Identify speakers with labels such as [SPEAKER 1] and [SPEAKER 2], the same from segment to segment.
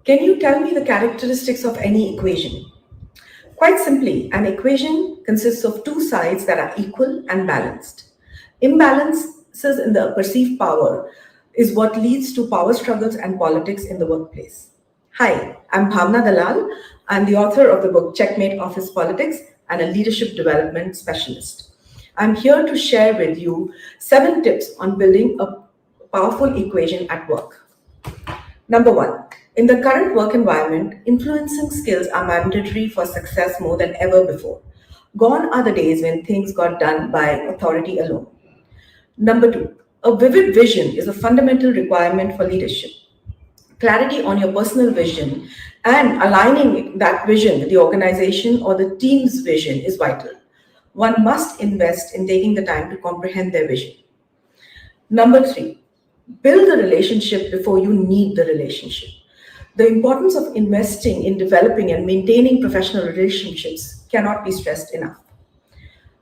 [SPEAKER 1] Can you tell me the characteristics of any equation? Quite simply, an equation consists of two sides that are equal and balanced. Imbalances in the perceived power is what leads to power struggles and politics in the workplace. Hi, I'm Bhavna Dalal. I'm the author of the book Checkmate Office Politics and a leadership development specialist. I'm here to share with you 7 tips on building a powerful equation at work. Number one, in the current work environment, influencing skills are mandatory for success more than ever before. Gone are the days when things got done by authority alone. Number two, a vivid vision is a fundamental requirement for leadership. Clarity on your personal vision and aligning that vision with the organization or the team's vision is vital. One must invest in taking the time to comprehend their vision. Number three, build the relationship before you need the relationship. The importance of investing in developing and maintaining professional relationships cannot be stressed enough.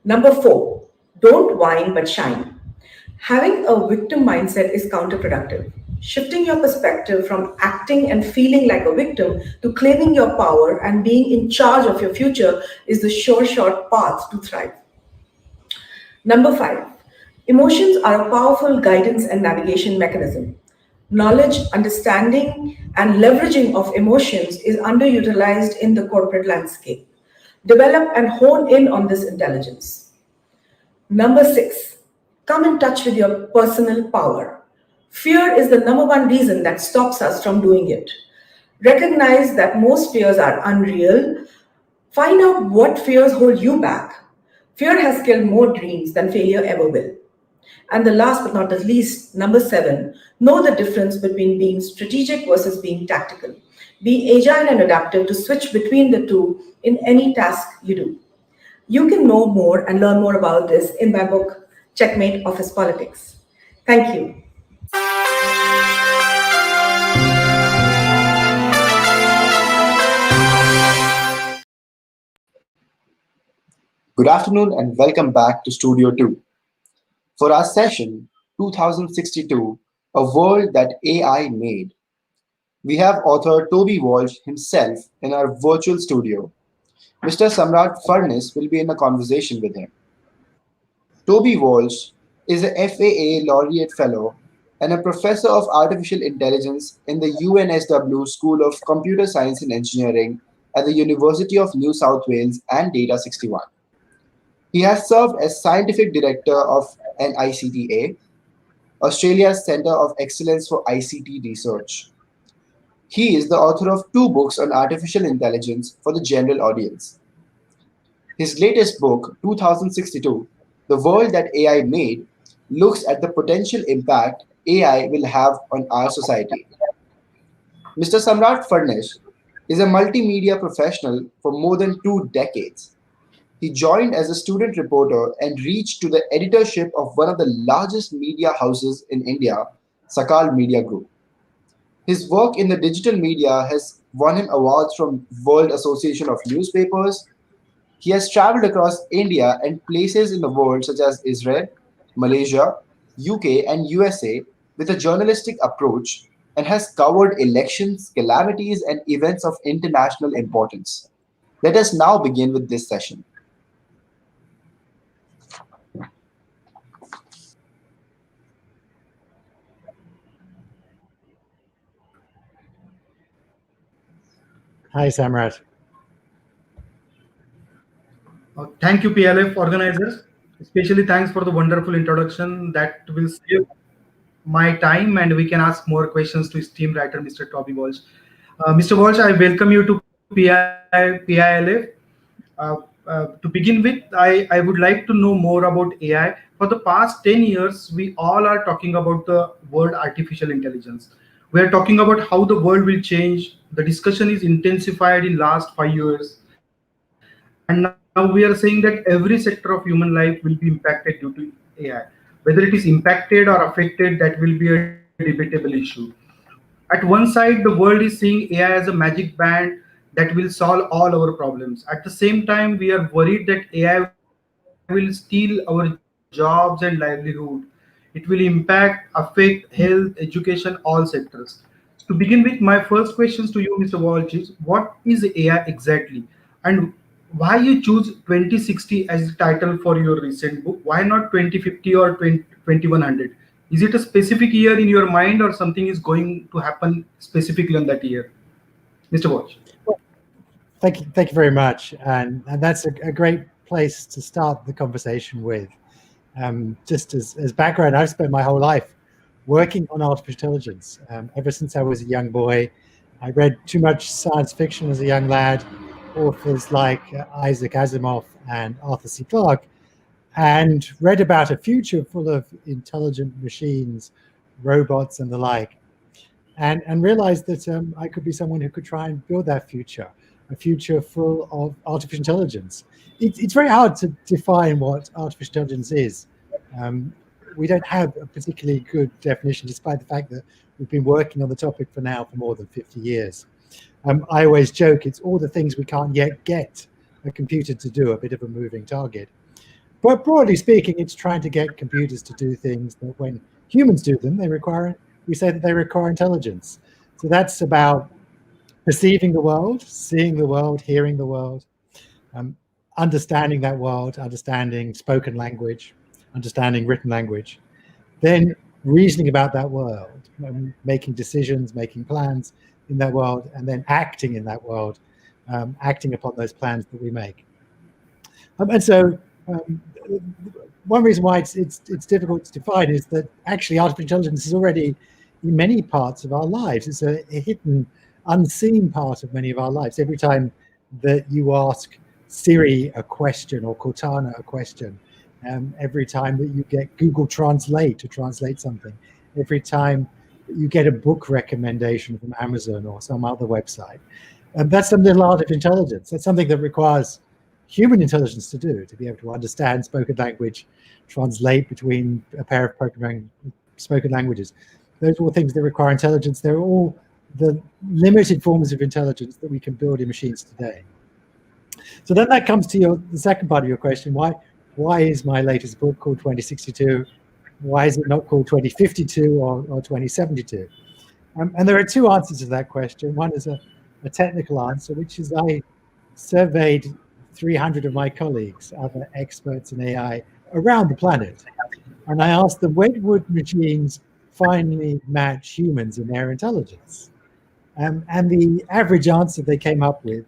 [SPEAKER 1] Number four, don't whine but shine. Having a victim mindset is counterproductive. Shifting your perspective from acting and feeling like a victim to claiming your power and being in charge of your future is the sure short path to thrive. Number five, emotions are a powerful guidance and navigation mechanism. Knowledge, understanding, and leveraging of emotions is underutilized in the corporate landscape. Develop and hone in on this intelligence. Number six, come in touch with your personal power. Fear is the number one reason that stops us from doing it. Recognize that most fears are unreal. Find out what fears hold you back. Fear has killed more dreams than failure ever will. And the last but not the least, number seven, know the difference between being strategic versus being tactical. Be agile and adaptive to switch between the two in any task you do. You can know more and learn more about this in my book, Checkmate Office Politics. Thank you.
[SPEAKER 2] Good afternoon and welcome back to Studio 2. For our session 2062, A World That AI Made, we have author Toby Walsh himself in our virtual studio. Mr. Samrat Furnace will be in a conversation with him. Toby Walsh is a FAA Laureate Fellow and a Professor of Artificial Intelligence in the UNSW School of Computer Science and Engineering at the University of New South Wales and Data 61. He has served as Scientific Director of NICTA, Australia's Centre of Excellence for ICT Research. He is the author of 2 books on artificial intelligence for the general audience. His latest book, 2062, The World That AI Made, looks at the potential impact AI will have on our society. Mr. Samrat Furnace is a multimedia professional for more than 2 decades. He joined as a student reporter and reached to the editorship of one of the largest media houses in India, Sakal Media Group. His work in the digital media has won him awards from World Association of Newspapers. He has traveled across India and places in the world such as Israel, Malaysia, UK, and USA with a journalistic approach and has covered elections, calamities, and events of international importance. Let us now begin with this session.
[SPEAKER 3] Hi, Samrat.
[SPEAKER 4] Thank you, PLF organizers. Especially thanks for the wonderful introduction that will save my time and we can ask more questions to esteemed writer Mr. Toby Walsh. Mr. Walsh, I welcome you to PILF. To begin with, I would like to know more about AI. For the past 10 years, we all are talking about the word artificial intelligence. We are talking about how the world will change. The discussion is intensified in last 5 years. And now we are saying that every sector of human life will be impacted due to AI. Whether it is impacted or affected, that will be a debatable issue. At one side, the world is seeing AI as a magic band that will solve all our problems. At the same time, we are worried that AI will steal our jobs and livelihood. It will impact, affect health, education, all sectors. So, To begin with, my first questions to you, Mr. Walsh, is what is AI exactly, and why you choose 2060 as the title for your recent book? Why not 2050 or 2100? Is it a specific year in your mind, or something is going to happen specifically on that year, Mr. Walsh?
[SPEAKER 3] Well, thank you very much, and that's a great place to start the conversation with. Just as background, I've spent my whole life working on artificial intelligence. Ever since I was a young boy, I read too much science fiction as a young lad, authors like Isaac Asimov and Arthur C. Clarke, and read about a future full of intelligent machines, robots, and the like, and realized that I could be someone who could try and build that future, a future full of artificial intelligence. It's very hard to define what artificial intelligence is. Um, we don't have a particularly good definition, despite the fact that we've been working on the topic for more than 50 years. I always joke it's all the things we can't yet get a computer to do, a bit of a moving target. But broadly speaking, it's trying to get computers to do things that when humans do them, we say that they require intelligence. So that's about perceiving the world, seeing the world, hearing the world, um, understanding that world, understanding spoken language, understanding written language, then reasoning about that world, making decisions, making plans in that world, and then acting in that world, acting upon those plans that we make. And so one reason why it's difficult to define is that actually artificial intelligence is already in many parts of our lives. It's a hidden, unseen part of many of our lives. Every time that you ask Siri a question or Cortana a question, every time that you get Google Translate to translate something, every time that you get a book recommendation from Amazon or some other website, that's some little art of intelligence. That's something that requires human intelligence to do, to be able to understand spoken language, translate between a pair of programming spoken languages. Those are all things that require intelligence. They're all the limited forms of intelligence that we can build in machines today. So then that comes to the second part of your question. Why is my latest book called 2062? Why is it not called 2052 or 2072? And there are two answers to that question. One is a technical answer, which is I surveyed 300 of my colleagues, other experts in AI around the planet, and I asked them, when would machines finally match humans in their intelligence? And the average answer they came up with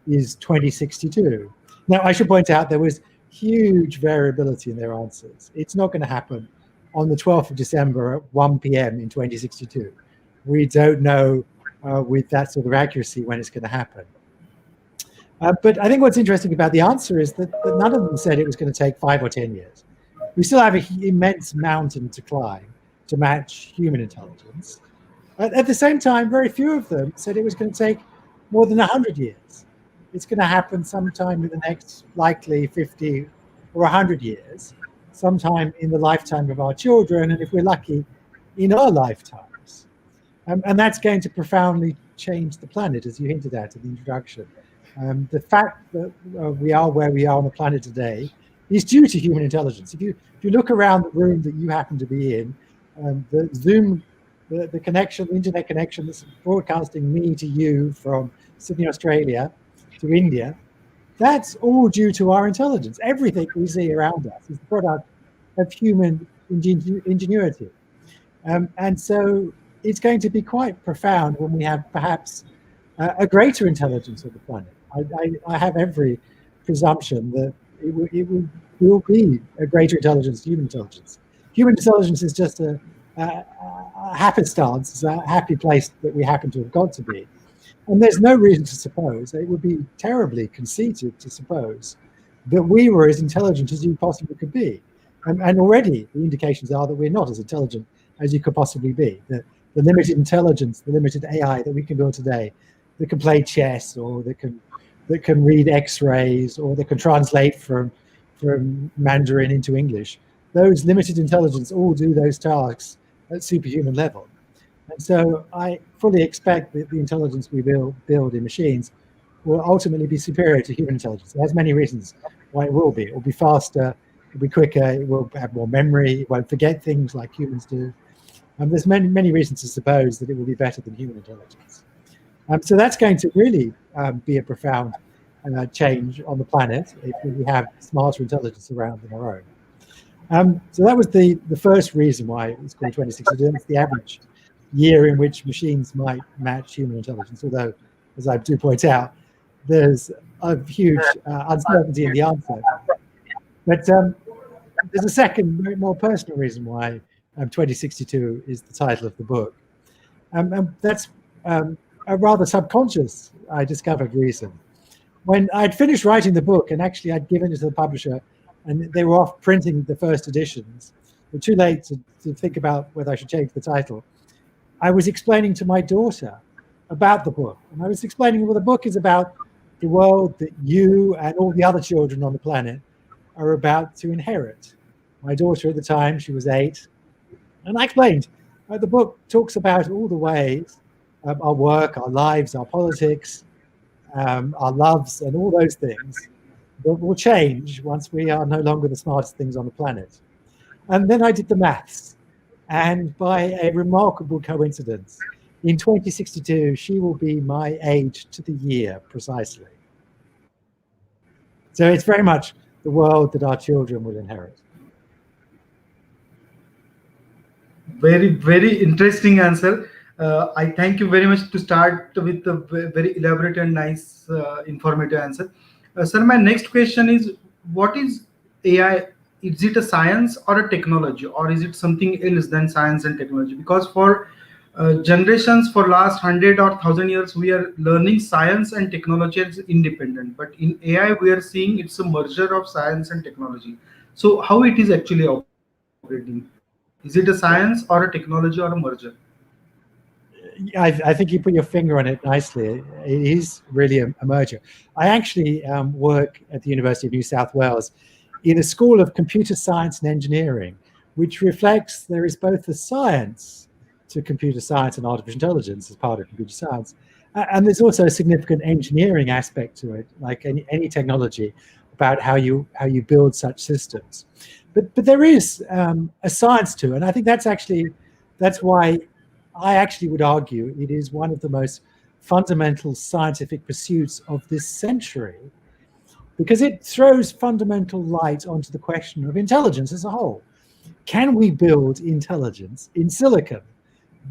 [SPEAKER 3] is 2062. Now, I should point out there was huge variability in their answers. It's not going to happen on the 12th of December at 1 p.m. in 2062. We don't know with that sort of accuracy when it's going to happen. But I think what's interesting about the answer is that none of them said it was going to take 5 or 10 years. We still have an immense mountain to climb to match human intelligence. At the same time, very few of them said it was going to take more than 100 years. It's going to happen sometime in the next likely 50 or 100 years, sometime in the lifetime of our children, and if we're lucky, in our lifetimes. And that's going to profoundly change the planet, as you hinted at in the introduction. The fact that we are where we are on the planet today is due to human intelligence. If you look around the room that you happen to be in, the Zoom, the connection, the internet connection that's broadcasting me to you from Sydney, Australia to India, that's all due to our intelligence. Everything we see around us is the product of human ingenuity. And so it's going to be quite profound when we have perhaps a greater intelligence of the planet. I have every presumption that it will be a greater intelligence, human intelligence. Human intelligence is just a happenstance, it's a happy place that we happen to have got to be. And there's no reason to suppose, it would be terribly conceited to suppose, that we were as intelligent as you possibly could be. And already the indications are that we're not as intelligent as you could possibly be. The limited intelligence, the limited AI that we can build today, that can play chess, or that can read X-rays, or that can translate from Mandarin into English. Those limited intelligence all do those tasks at superhuman level. And so I fully expect that the intelligence we build in machines will ultimately be superior to human intelligence. It has many reasons why it will be. It will be faster, it will be quicker, it will have more memory, it won't forget things like humans do. There's many reasons to suppose that it will be better than human intelligence. So that's going to really be a profound change on the planet if we have smarter intelligence around than our own. So that was the first reason why it was called 2062. It's the average year in which machines might match human intelligence, although, as I do point out, there's a huge uncertainty in the answer. But there's a second, more personal reason why 2062 is the title of the book. And that's a rather subconscious, I discovered, reason. When I'd finished writing the book, and actually I'd given it to the publisher, and they were off printing the first editions, but too late to think about whether I should change the title, I was explaining to my daughter about the book. And I was explaining, well, the book is about the world that you and all the other children on the planet are about to inherit. My daughter at the time, she was 8, and I explained, the book talks about all the ways our work, our lives, our politics, our loves, and all those things that will change once we are no longer the smartest things on the planet. And then I did the maths, and by a remarkable coincidence, in 2062, she will be my age to the year precisely. So it's very much the world that our children will inherit.
[SPEAKER 4] Very interesting answer. I thank you very much to start with a very elaborate and nice, informative answer. Sir, my next question is, what is AI? Is it a science or a technology, or is it something else than science and technology? Because for generations, for last 100 or 1,000 years, we are learning science and technology as independent. But in AI, we are seeing it's a merger of science and technology. So how it is actually operating? Is it a science or a technology or a merger?
[SPEAKER 3] I think you put your finger on it nicely. It is really a merger. I actually work at the University of New South Wales in a school of computer science and engineering, which reflects there is both the science to computer science and artificial intelligence as part of computer science, and there's also a significant engineering aspect to it, like any technology, about how you build such systems. But there is a science to it, and I think that's why I actually would argue it is one of the most fundamental scientific pursuits of this century, because it throws fundamental light onto the question of intelligence as a whole. Can we build intelligence in silicon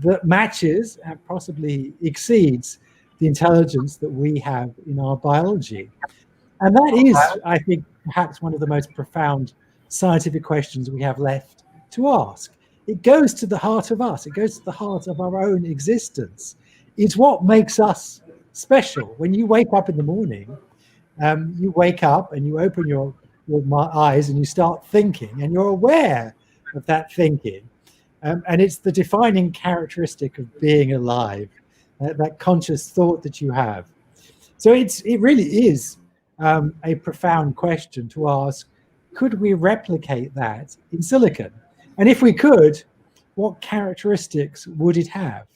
[SPEAKER 3] that matches and possibly exceeds the intelligence that we have in our biology? And that is, I think, perhaps one of the most profound scientific questions we have left to ask. It goes to the heart of us. It goes to the heart of our own existence. It's what makes us special. When you wake up in the morning, you wake up and you open your eyes and you start thinking, and you're aware of that thinking. And it's the defining characteristic of being alive, that conscious thought that you have. So it really is a profound question to ask, could we replicate that in silicon? And if we could, what characteristics would it have?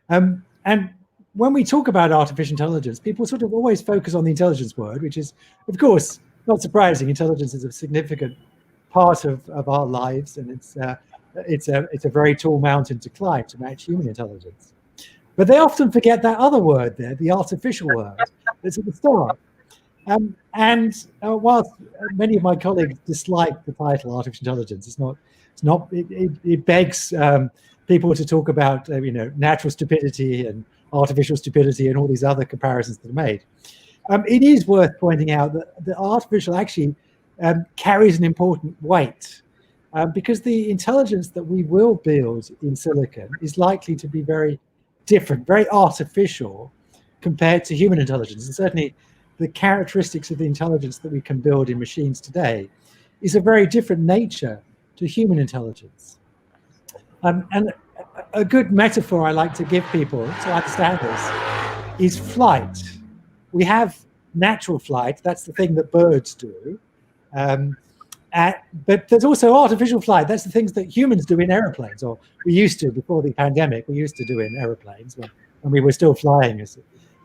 [SPEAKER 3] And when we talk about artificial intelligence, people sort of always focus on the intelligence word, which is, of course, not surprising. Intelligence is a significant part of our lives, and it's a very tall mountain to climb to match human intelligence. But they often forget that other word there, the artificial word, that's at the start. Whilst many of my colleagues dislike the title artificial intelligence, it begs people to talk about natural stupidity and artificial stupidity and all these other comparisons that are made. It is worth pointing out that the artificial actually carries an important weight, because the intelligence that we will build in silicon is likely to be very different, very artificial compared to human intelligence. And certainly the characteristics of the intelligence that we can build in machines today is a very different nature to human intelligence. And a good metaphor I like to give people to understand this is flight. We have natural flight, that's the thing that birds do. But there's also artificial flight, that's the things that humans do in aeroplanes, or we used to before the pandemic, we used to do in aeroplanes when we were still flying.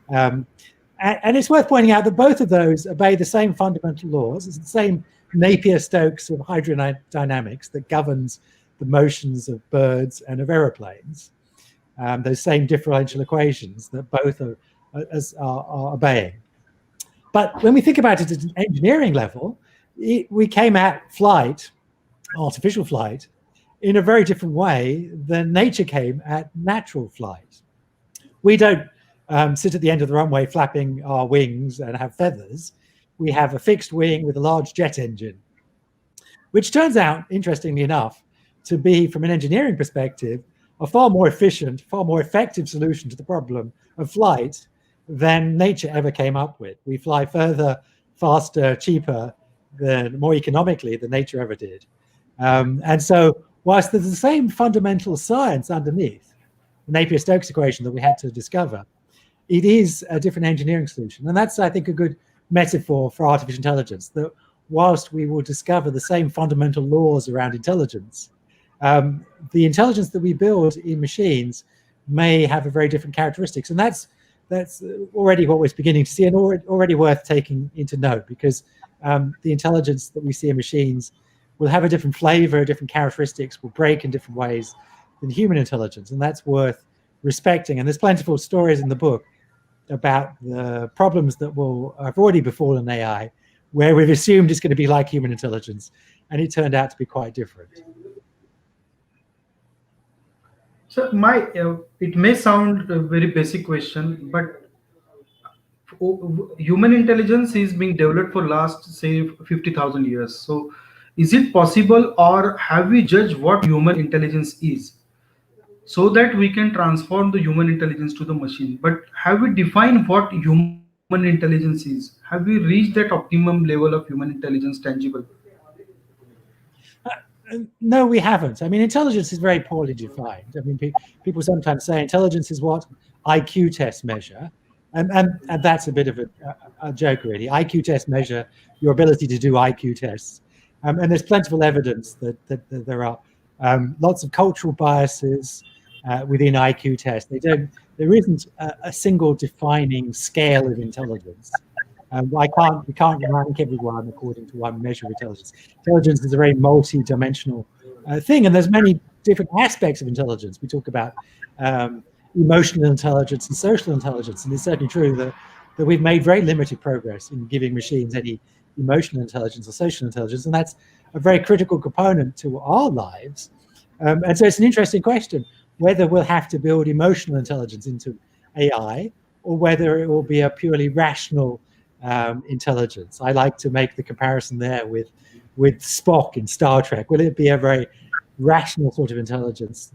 [SPEAKER 3] And it's worth pointing out that both of those obey the same fundamental laws. It's the same Napier-Stokes of hydrodynamics that governs the motions of birds and of aeroplanes, those same differential equations that both are obeying. But when we think about it at an engineering level, we came at flight, artificial flight, in a very different way than nature came at natural flight. We don't sit at the end of the runway flapping our wings and have feathers. We have a fixed wing with a large jet engine, which turns out, interestingly enough, to be, from an engineering perspective, a far more efficient, far more effective solution to the problem of flight than nature ever came up with. We fly further, faster, cheaper, more economically than nature ever did. And so, whilst there's the same fundamental science underneath, the Napier-Stokes equation that we had to discover, it is a different engineering solution. And that's, I think, a good metaphor for artificial intelligence, that whilst we will discover the same fundamental laws around intelligence, the intelligence that we build in machines may have a very different characteristics. And that's already what we're beginning to see, and already worth taking into note, because the intelligence that we see in machines will have a different flavor, different characteristics, will break in different ways than human intelligence, and that's worth respecting. And there's plentiful stories in the book about the problems that have already befallen AI, where we've assumed it's going to be like human intelligence, and it turned out to be quite different.
[SPEAKER 4] So it may sound a very basic question, but human intelligence is being developed for last, say, 50,000 years. So is it possible, or have we judged what human intelligence is, so that we can transform the human intelligence to the machine? But have we defined what human intelligence is? Have we reached that optimum level of human intelligence tangible?
[SPEAKER 3] No, we haven't. I mean, intelligence is very poorly defined. I mean, people sometimes say intelligence is what IQ tests measure, and that's a bit of a joke, really. IQ tests measure your ability to do IQ tests, and there's plentiful evidence that there are lots of cultural biases within IQ tests. There isn't a single defining scale of intelligence. We can't rank everyone according to one measure of intelligence. Intelligence is a very multi-dimensional thing, and there's many different aspects of intelligence. We talk about emotional intelligence and social intelligence, and it's certainly true that we've made very limited progress in giving machines any emotional intelligence or social intelligence, and that's a very critical component to our lives. And so it's an interesting question whether we'll have to build emotional intelligence into AI, or whether it will be a purely rational intelligence. I like to make the comparison there with Spock in Star Trek. Will it be a very rational sort of intelligence,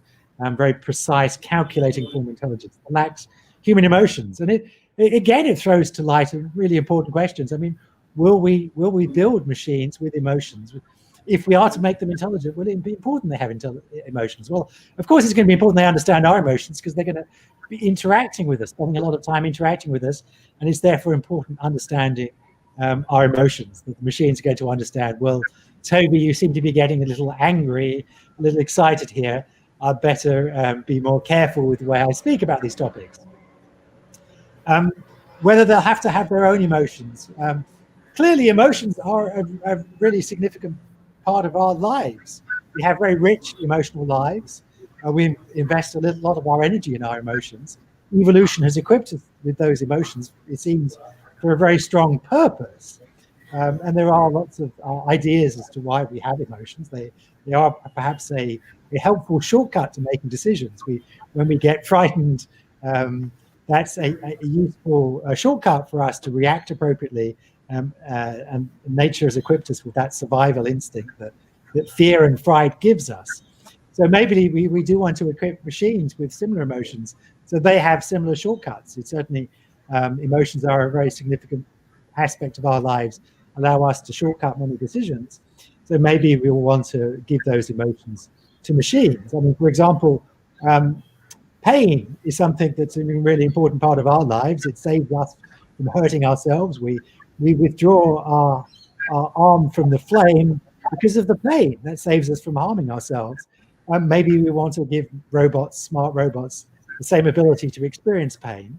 [SPEAKER 3] very precise, calculating form of intelligence that lacks human emotions? And it throws to light really important questions. I mean, will we build machines with emotions? If we are to make them intelligent, will it be important they have emotions? Well, of course, it's going to be important they understand our emotions, because they're going to be interacting with us, spending a lot of time interacting with us, and it's therefore important understanding our emotions, that the machines are going to understand, well, Toby, you seem to be getting a little angry, a little excited here. I'd better be more careful with the way I speak about these topics. Whether they'll have to have their own emotions. Clearly, emotions are a really significant part of our lives. We have very rich emotional lives. We invest a lot of our energy in our emotions. Evolution has equipped us with those emotions, it seems, for a very strong purpose. And there are lots of ideas as to why we have emotions. They are perhaps a helpful shortcut to making decisions. When we get frightened, that's a useful shortcut for us to react appropriately. And nature has equipped us with that survival instinct that fear and fright gives us. So maybe we do want to equip machines with similar emotions, so they have similar shortcuts. It certainly, emotions are a very significant aspect of our lives, allow us to shortcut many decisions. So maybe we will want to give those emotions to machines. I mean, for example, pain is something that's a really important part of our lives. It saves us from hurting ourselves. We withdraw our arm from the flame because of the pain. That saves us from harming ourselves. Maybe we want to give smart robots, the same ability to experience pain,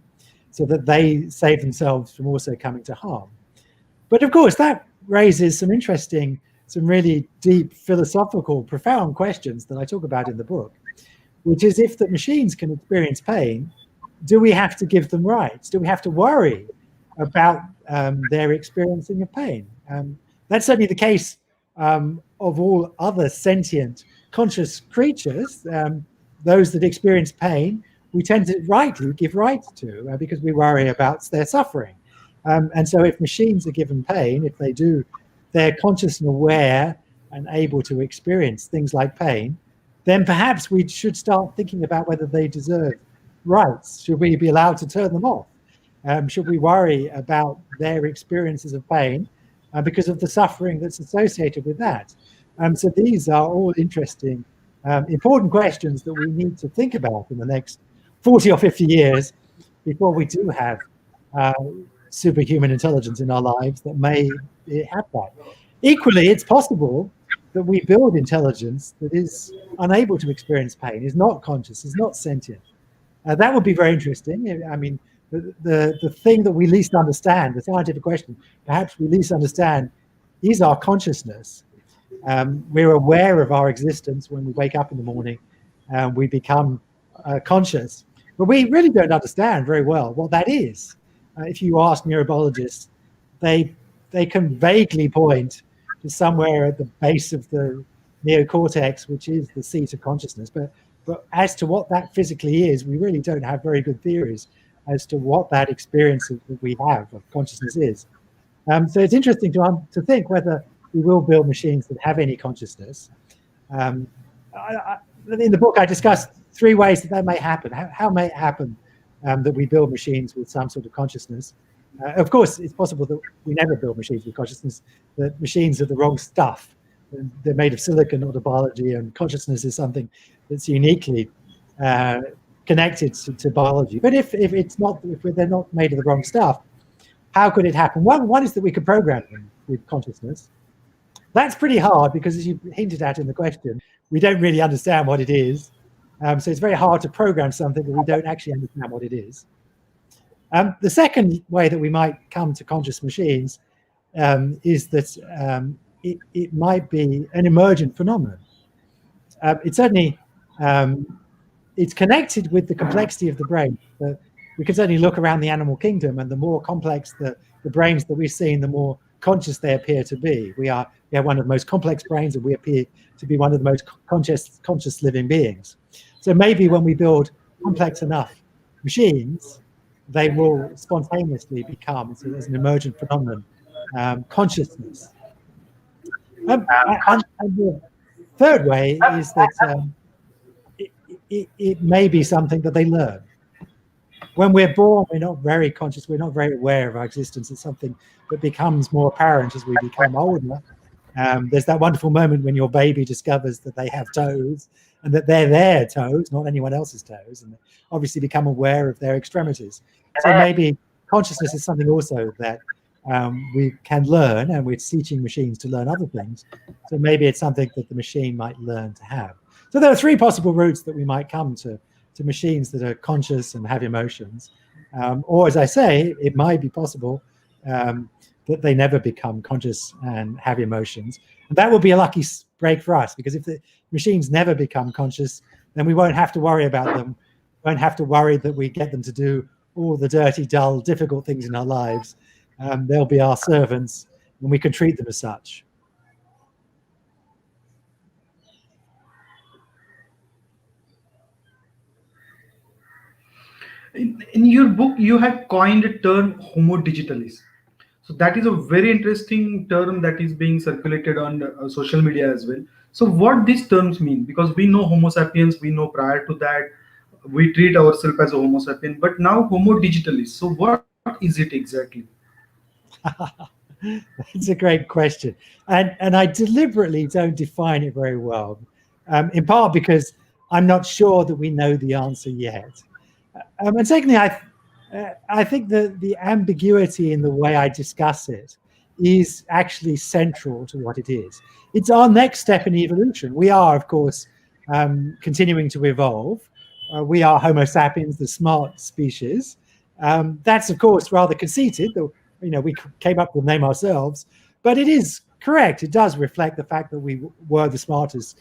[SPEAKER 3] so that they save themselves from also coming to harm. But of course, that raises some interesting some really deep philosophical, profound questions that I talk about in the book, which is, if the machines can experience pain, do we have to give them rights? Do we have to worry about their experiencing of pain? That's certainly the case of all other sentient, conscious creatures. Those that experience pain, we tend to rightly give rights to because we worry about their suffering. And so if machines are given pain, if they're conscious and aware and able to experience things like pain, then perhaps we should start thinking about whether they deserve rights. Should we be allowed to turn them off? Should we worry about their experiences of pain because of the suffering that's associated with that? So these are all interesting, important questions that we need to think about in the next 40 or 50 years before we do have superhuman intelligence in our lives that may have that. Equally, it's possible that we build intelligence that is unable to experience pain, is not conscious, is not sentient. That would be very interesting. I mean, the thing that we least understand, the scientific question, perhaps we least understand, is our consciousness. We're aware of our existence when we wake up in the morning, and we become conscious, but we really don't understand very well what that is. If you ask neurobiologists, they can vaguely point to somewhere at the base of the neocortex, which is the seat of consciousness. But as to what that physically is, we really don't have very good theories as to what that experience that we have of consciousness is. So it's interesting to think whether we will build machines that have any consciousness. In the book, I discussed 3 ways that may happen. How may it happen that we build machines with some sort of consciousness? Of course, it's possible that we never build machines with consciousness, that machines are the wrong stuff. They're made of silicon, not of biology, and consciousness is something that's uniquely connected to biology. But if they're not made of the wrong stuff, how could it happen? One is that we could program them with consciousness. That's pretty hard because, as you hinted at in the question, we don't really understand what it is. So it's very hard to program something that we don't actually understand what it is. The second way that we might come to conscious machines is that it might be an emergent phenomenon. It certainly it's connected with the complexity of the brain. We can certainly look around the animal kingdom, and the more complex the brains that we've seen, the more conscious they appear to be. We have one of the most complex brains, and we appear to be one of the most conscious living beings. So maybe when we build complex enough machines, they will spontaneously become, as an emergent phenomenon, consciousness. And the third way is that it may be something that they learn. When we're born, we're not very conscious, we're not very aware of our existence. It's something that becomes more apparent as we become older. There's that wonderful moment when your baby discovers that they have toes and that they're their toes, not anyone else's toes, and they obviously become aware of their extremities. So maybe consciousness is something also that we can learn, and we're teaching machines to learn other things. So maybe it's something that the machine might learn to have. So there are 3 possible routes that we might come to machines that are conscious and have emotions. Or, as I say, it might be possible that they never become conscious and have emotions. And that would be a lucky break for us, because if the machines never become conscious, then we won't have to worry about them. We won't have to worry that we get them to do all the dirty, dull, difficult things in our lives. They'll be our servants, and we can treat them as such.
[SPEAKER 4] In your book, you have coined a term Homo Digitalis. So that is a very interesting term that is being circulated on social media as well. So what these terms mean? Because we know Homo sapiens, we know prior to that we treat ourselves as a Homo sapien, but now Homo Digitalis. So what is it exactly?
[SPEAKER 3] That's a great question, and I deliberately don't define it very well, in part because I'm not sure that we know the answer yet. And secondly, I think the ambiguity in the way I discuss it is actually central to what it is. It's our next step in evolution. We are, of course, continuing to evolve. We are Homo sapiens, the smart species. That's, of course, rather conceited. We came up with the name ourselves, but it is correct. It does reflect the fact that we were the smartest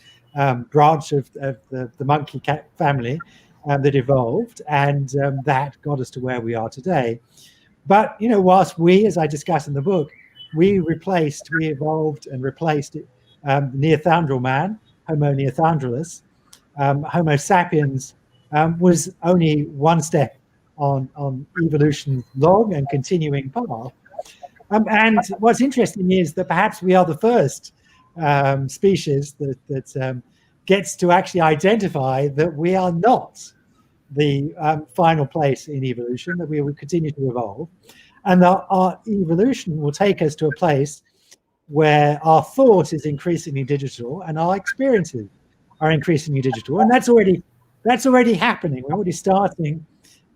[SPEAKER 3] branch of the monkey cat family that evolved, and that got us to where we are today. But whilst we, as I discuss in the book, we evolved and replaced Neanderthal man, Homo neanderthalis. Homo sapiens was only one step on evolution's long and continuing path. And what's interesting is that perhaps we are the first species that gets to actually identify that we are not the final place in evolution, that we will continue to evolve, and that our evolution will take us to a place where our thought is increasingly digital and our experiences are increasingly digital. And that's already happening. We're already starting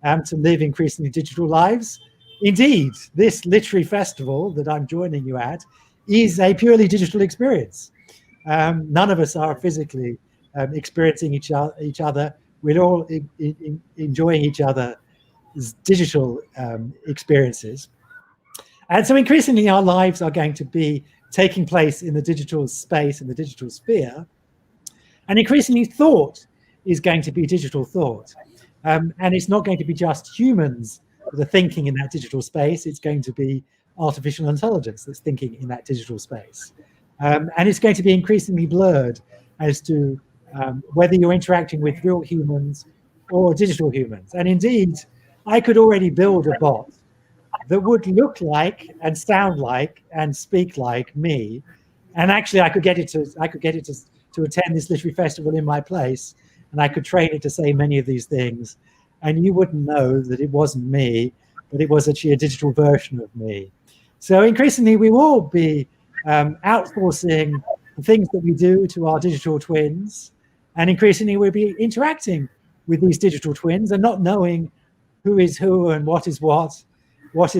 [SPEAKER 3] to live increasingly digital lives. Indeed, this literary festival that I'm joining you at is a purely digital experience. None of us are physically experiencing each other. We're all enjoying each other's digital experiences. And so increasingly our lives are going to be taking place in the digital space, in the digital sphere. And increasingly thought is going to be digital thought. And it's not going to be just humans that are thinking in that digital space. It's going to be artificial intelligence that's thinking in that digital space. And it's going to be increasingly blurred as to whether you're interacting with real humans or digital humans. And indeed, I could already build a bot that would look like and sound like and speak like me. And actually, I could get it to attend this literary festival in my place, and I could train it to say many of these things, and you wouldn't know that it wasn't me, but it was actually a digital version of me. So increasingly, we will be outsourcing the things that we do to our digital twins, and increasingly we'll be interacting with these digital twins and not knowing who is who and what is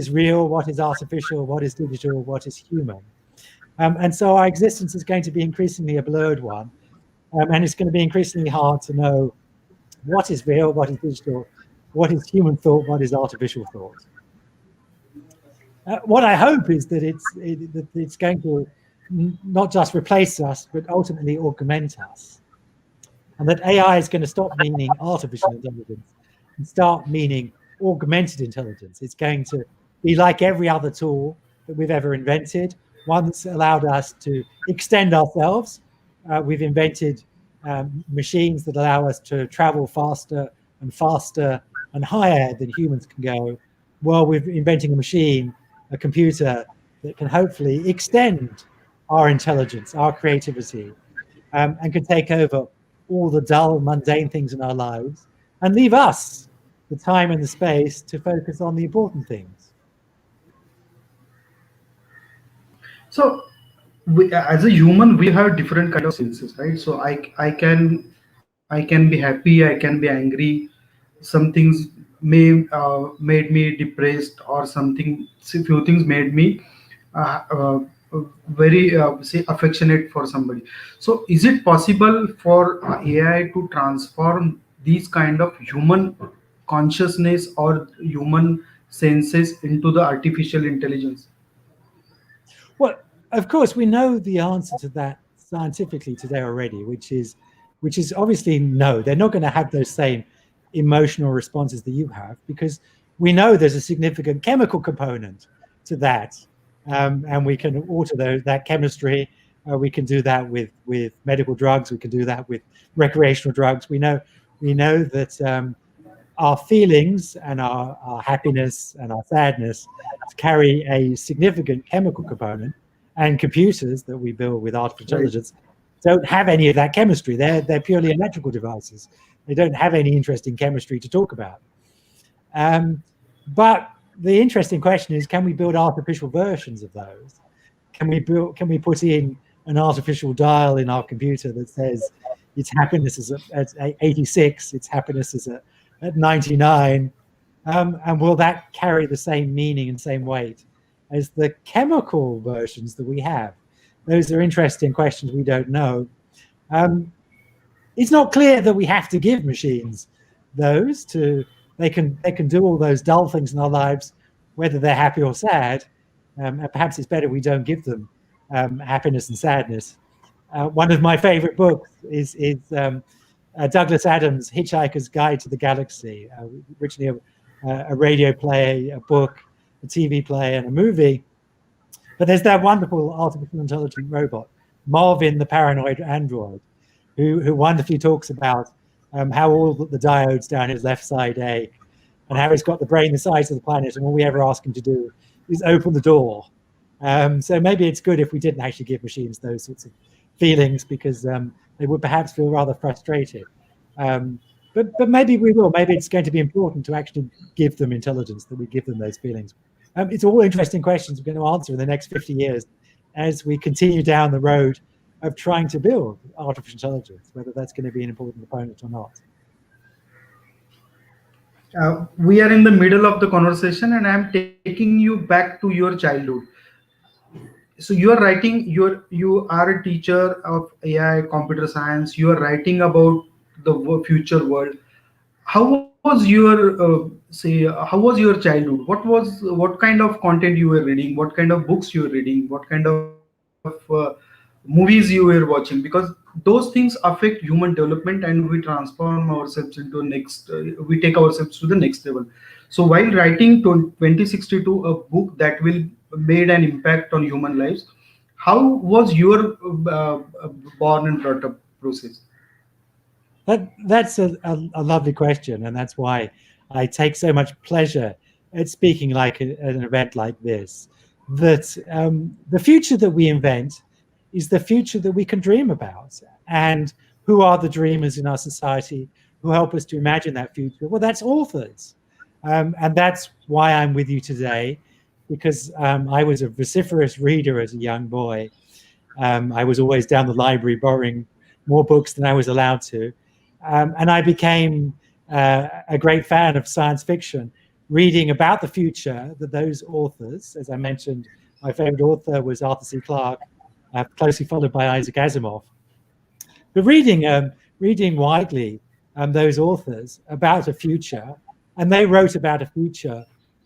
[SPEAKER 3] real, what is artificial, what is digital, what is human. And so our existence is going to be increasingly a blurred one, and it's going to be increasingly hard to know what is real, what is digital, what is human thought, what is artificial thought. What I hope is that it's going to not just replace us, but ultimately augment us. And that AI is going to stop meaning artificial intelligence and start meaning augmented intelligence. It's going to be like every other tool that we've ever invented, one that's allowed us to extend ourselves. We've invented machines that allow us to travel faster and higher than humans can go. Well, we're inventing a machine, a computer, that can hopefully extend our intelligence, our creativity, and can take over all the dull, mundane things in our lives and leave us the time and the space to focus on the important things.
[SPEAKER 4] So, as a human, we have different kind of senses, right? So I can be happy, I can be angry. Some things may made me depressed, or something. Few things made me uh, uh, very say affectionate for somebody. So, is it possible for AI to transform these kind of human consciousness or human senses into the artificial intelligence?
[SPEAKER 3] Well, of course, we know the answer to that scientifically today already, which is obviously no. They're not going to have those same emotional responses that you have, because we know there's a significant chemical component to that, and we can alter that chemistry. We can do that with medical drugs. We can do that with recreational drugs. We know that our feelings and our happiness and our sadness carry a significant chemical component, and computers that we build with artificial
[SPEAKER 4] Right.
[SPEAKER 3] intelligence don't have any of that chemistry. They're purely electrical devices. They don't have any interesting chemistry to talk about. But the interesting question is, can we build artificial versions of those? Can we put in an artificial dial in our computer that says its happiness is at 86, its happiness is at 99, and will that carry the same meaning and same weight as the chemical versions that we have? Those are interesting questions we don't know. It's not clear that we have to give machines those to they can do all those dull things in our lives, whether they're happy or sad. And perhaps it's better we don't give them happiness and sadness. One of my favorite books is Douglas Adams' Hitchhiker's Guide to the Galaxy, originally a radio play, a book, a TV play, and a movie. But there's that wonderful artificial intelligent robot, Marvin the paranoid android, who wonderfully talks about how all the diodes down his left side ache, and how he's got the brain the size of the planet, and all we ever ask him to do is open the door. So maybe it's good if we didn't actually give machines those sorts of feelings, because they would perhaps feel rather frustrated. But maybe we will. Maybe it's going to be important to actually give them intelligence, that we give them those feelings. It's all interesting questions we're going to answer in the next 50 years as we continue down the road of trying to build artificial intelligence, whether that's going to be an important component or not.
[SPEAKER 4] We are in the middle of the conversation, and I'm taking you back to your childhood. So you are writing, you are a teacher of AI, computer science. You are writing about the future world. How was your how was your childhood? What kind of content you were reading? What kind of books you were reading? What kind of movies you were watching? Because those things affect human development, and we transform ourselves into we take ourselves to the next level. So while writing 2062, a book that will made an impact on human lives, how was your born and brought up process?
[SPEAKER 3] That's a lovely question, and that's why I take so much pleasure at speaking like at an event like this. That the future that we invent is the future that we can dream about. And who are the dreamers in our society who help us to imagine that future? Well, that's authors. And that's why I'm with you today, because I was a vociferous reader as a young boy. I was always down the library borrowing more books than I was allowed to. And I became a great fan of science fiction, reading about the future that those authors, as I mentioned, my favorite author was Arthur C. Clarke, closely followed by Isaac Asimov. But reading widely those authors about a future, and they wrote about a future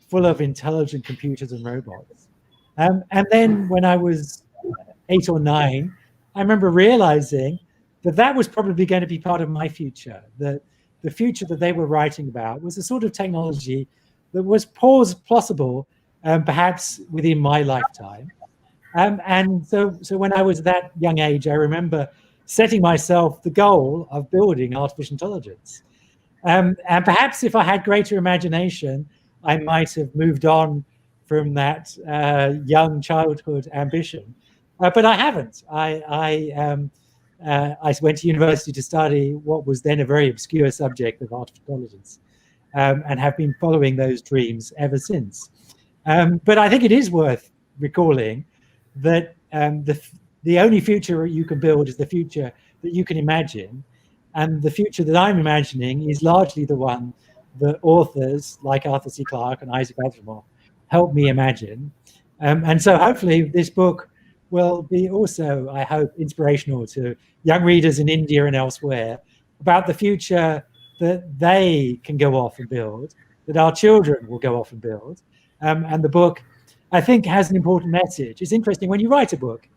[SPEAKER 3] full of intelligent computers and robots. And then when I was 8 or 9, I remember realizing that that was probably going to be part of my future, that the future that they were writing about was a sort of technology that was possible, perhaps within my lifetime. And so when I was that young age, I remember setting myself the goal of building artificial intelligence. And perhaps if I had greater imagination, I might have moved on from that young childhood ambition. But I haven't. I went to university to study what was then a very obscure subject of artificial intelligence, and have been following those dreams ever since. But I think it is worth recalling that the only future you can build is the future that you can imagine. And the future that I'm imagining is largely the one that authors like Arthur C. Clarke and Isaac Asimov helped me imagine. And so hopefully this book will be also, I hope, inspirational to young readers in India and elsewhere about the future that they can go off and build, that our children will go off and build. And the book, I think, has an important message. It's interesting, when you write a book,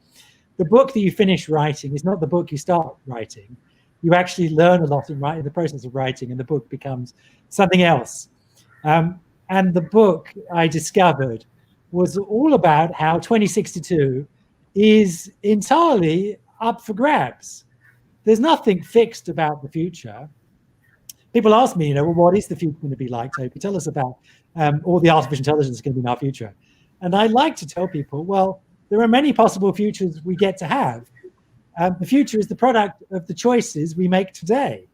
[SPEAKER 3] the book that you finish writing is not the book you start writing. You actually learn a lot in the process of writing, and the book becomes something else. And the book I discovered was all about how 2062 is entirely up for grabs. There's nothing fixed about the future. People ask me, well, what is the future going to be like, Toby? Tell us about all the artificial intelligence going to be in our future. And I like to tell people, well, there are many possible futures we get to have. The future is the product of the choices we make today.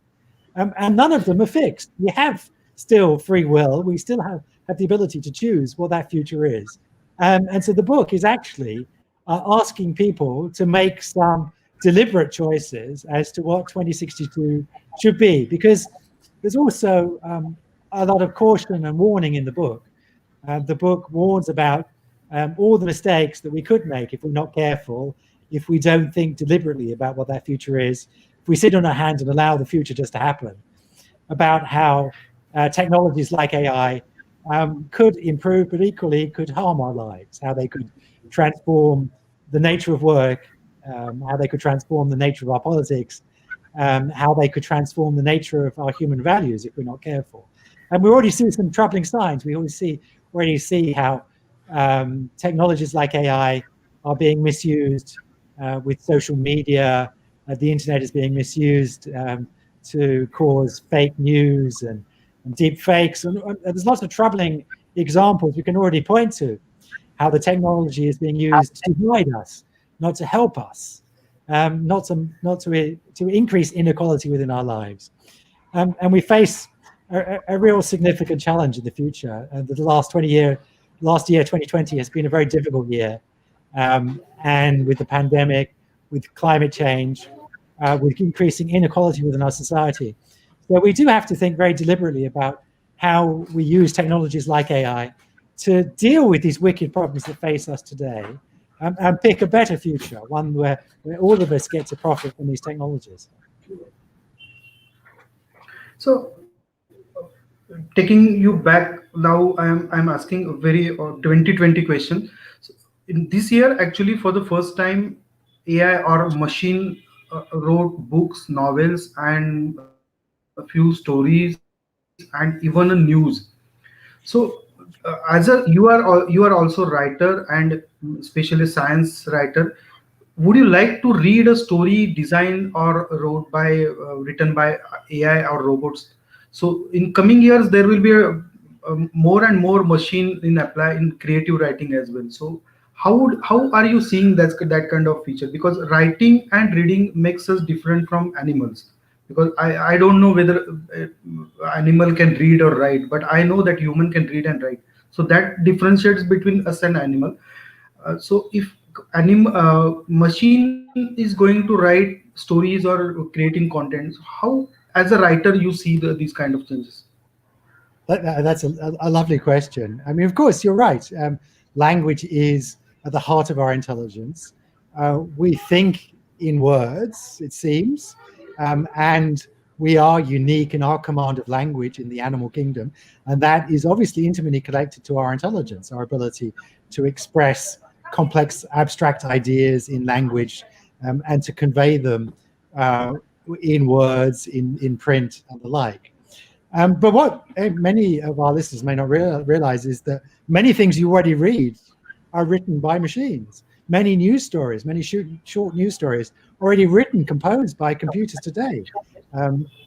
[SPEAKER 3] And none of them are fixed. We have still free will. We still have the ability to choose what that future is. And so the book is actually asking people to make some deliberate choices as to what 2062 should be, because there's also a lot of caution and warning in the book. The book warns about all the mistakes that we could make if we're not careful, if we don't think deliberately about what that future is, if we sit on our hands and allow the future just to happen, about how technologies like AI could improve, but equally could harm our lives, how they could transform the nature of work, how they could transform the nature of our politics, how they could transform the nature of our human values if we're not careful. And we already see some troubling signs. We already see how technologies like AI are being misused with social media. The internet is being misused to cause fake news and deep fakes. And there's lots of troubling examples we can already point to how the technology is being used to divide us, not to help us, not to increase inequality within our lives. And we face a real significant challenge in the future. And the last year, 2020, has been a very difficult year. And with the pandemic, with climate change, with increasing inequality within our society. So we do have to think very deliberately about how we use technologies like AI to deal with these wicked problems that face us today, and pick a better future, one where all of us get to profit from these technologies.
[SPEAKER 4] So, taking you back now, I'm asking a very 2020 question. So in this year, actually, for the first time, AI or machine wrote books, novels, and a few stories, and even a news. So, as a you are also writer and especially science writer. Would you like to read a story designed or written by AI or robots? So in coming years, there will be more and more machine in apply in creative writing as well. So how are you seeing that kind of feature? Because writing and reading makes us different from animals. Because I don't know whether animal can read or write, but I know that human can read and write. So that differentiates between us and animal. So if machine is going to write stories or creating content, how as a writer you see these kind of changes?
[SPEAKER 3] That's a lovely question. I mean, of course, you're right. Language is at the heart of our intelligence. We think in words, it seems, and we are unique in our command of language in the animal kingdom, and that is obviously intimately connected to our intelligence, our ability to express complex, abstract ideas in language, and to convey them in words, in print, and the like. But what many of our listeners may not realize is that many things you already read are written by machines. Many news stories, many short news stories, already written, composed by computers today.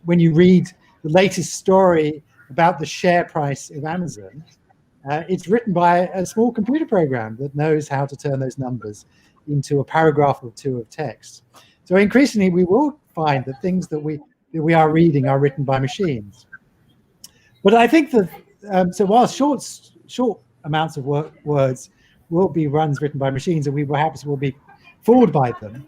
[SPEAKER 3] When you read the latest story about the share price of Amazon, it's written by a small computer program that knows how to turn those numbers into a paragraph or two of text. So increasingly, we will find that things that we are reading are written by machines. But I think that so while short amounts of words will be runs written by machines, and we perhaps will be fooled by them,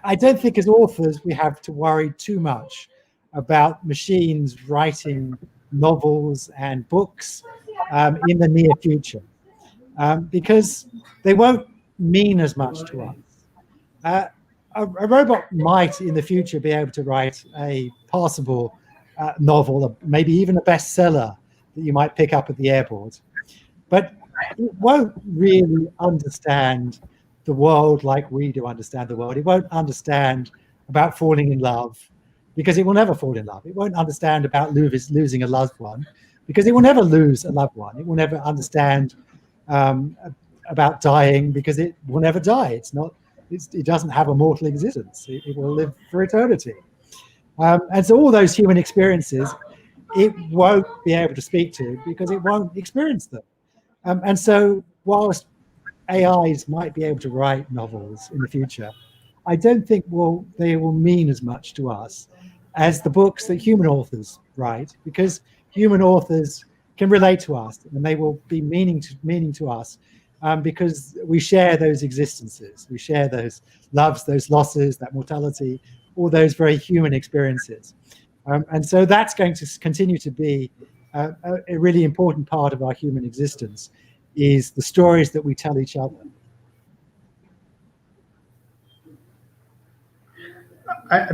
[SPEAKER 3] I don't think as authors we have to worry too much about machines writing novels and books in the near future, because they won't mean as much to us. A robot might in the future be able to write a passable novel, maybe even a bestseller that you might pick up at the airport, but it won't really understand the world like we do understand the world. It won't understand about falling in love because it will never fall in love. It won't understand about losing a loved one because it will never lose a loved one. It will never understand um, about dying because it will never die. It doesn't have a mortal existence. It will live for eternity. And so all those human experiences, it won't be able to speak to because it won't experience them. And so whilst AIs might be able to write novels in the future, I don't think they will mean as much to us as the books that human authors write, because human authors can relate to us and they will be meaning to us because we share those existences, we share those loves, those losses, that mortality, all those very human experiences. And so that's going to continue to be a really important part of our human existence, is the stories that we tell each other.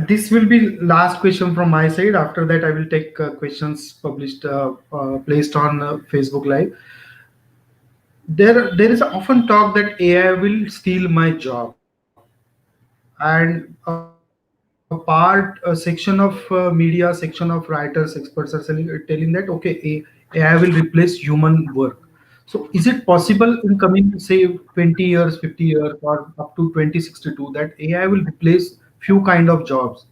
[SPEAKER 4] This will be last question from my side. After that, I will take questions published placed on Facebook Live. there is often talk that AI will steal my job, and a section of media, section of writers, experts are telling that okay, AI will replace human work. So is it possible in coming, say, 20 years, 50 years, or up to 2062 that AI will replace few kind of jobs?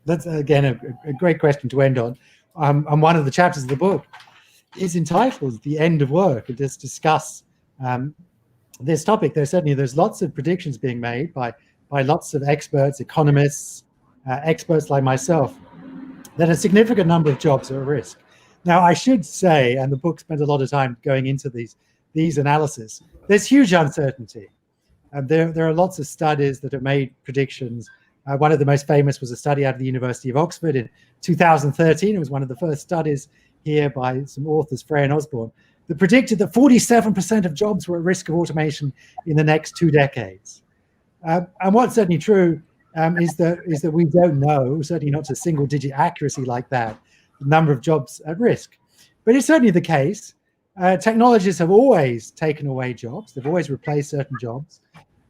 [SPEAKER 3] That's again a great question to end on. And one of the chapters of the book is entitled "The End of Work." It does discuss this topic. There's lots of predictions being made by lots of experts, economists, experts like myself, that a significant number of jobs are at risk. Now, I should say, and the book spends a lot of time going into these analysis, there's huge uncertainty. There are lots of studies that have made predictions. One of the most famous was a study out of the University of Oxford in 2013. It was one of the first studies here by some authors, Frey and Osborne, that predicted that 47% of jobs were at risk of automation in the next 2 decades. And what's certainly true is that we don't know, certainly not to single-digit accuracy like that, the number of jobs at risk. But it's certainly the case. Technologies have always taken away jobs. They've always replaced certain jobs.